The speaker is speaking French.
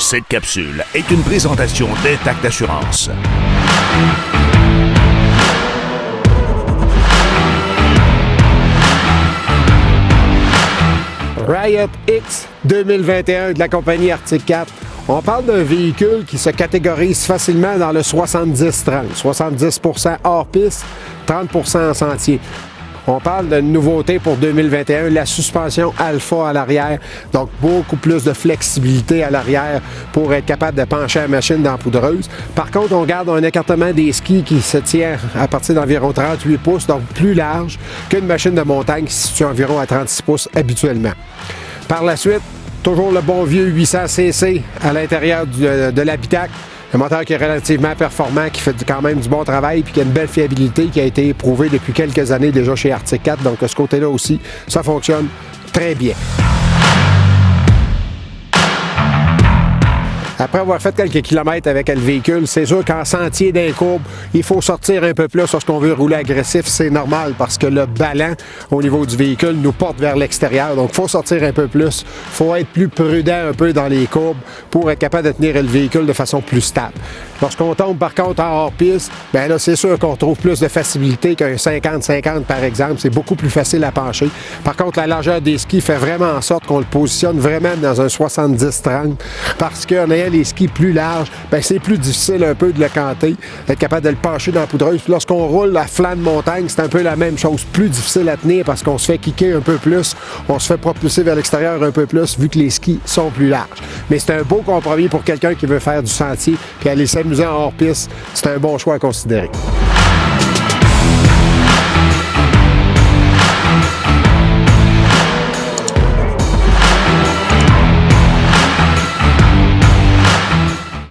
Cette capsule est une présentation d'Intact Assurance. Riot X 2021 de la compagnie Arctic Cat. On parle d'un véhicule qui se catégorise facilement dans le 70-30. 70% hors piste, 30% en sentier. On parle d'une nouveauté pour 2021, la suspension Alpha à l'arrière, donc beaucoup plus de flexibilité à l'arrière pour être capable de pencher la machine dans la poudreuse. Par contre, on garde un écartement des skis qui se tient à partir d'environ 38 pouces, donc plus large qu'une machine de montagne qui se situe environ à 36 pouces habituellement. Par la suite, toujours le bon vieux 800cc à l'intérieur de l'habitacle. Un moteur qui est relativement performant, qui fait quand même du bon travail puis qui a une belle fiabilité qui a été éprouvée depuis quelques années déjà chez Arctic Cat. Donc, de ce côté-là aussi, ça fonctionne très bien. Après avoir fait quelques kilomètres avec le véhicule, c'est sûr qu'en sentier d'un courbe, il faut sortir un peu plus lorsqu'on veut rouler agressif. C'est normal parce que le ballon au niveau du véhicule nous porte vers l'extérieur. Donc, il faut sortir un peu plus. Il faut être plus prudent un peu dans les courbes pour être capable de tenir le véhicule de façon plus stable. Lorsqu'on tombe par contre en hors-piste, bien là, c'est sûr qu'on trouve plus de facilité qu'un 50-50 par exemple. C'est beaucoup plus facile à pencher. Par contre, la largeur des skis fait vraiment en sorte qu'on le positionne vraiment dans un 70-30 parce qu'en ayant les skis plus larges, bien, c'est plus difficile un peu de le canter, d'être capable de le pencher dans la poudreuse. Puis lorsqu'on roule à flanc de montagne, c'est un peu la même chose, plus difficile à tenir parce qu'on se fait kicker un peu plus, on se fait propulser vers l'extérieur un peu plus vu que les skis sont plus larges. Mais c'est un beau compromis pour quelqu'un qui veut faire du sentier puis aller s'amuser en hors-piste. C'est un bon choix à considérer.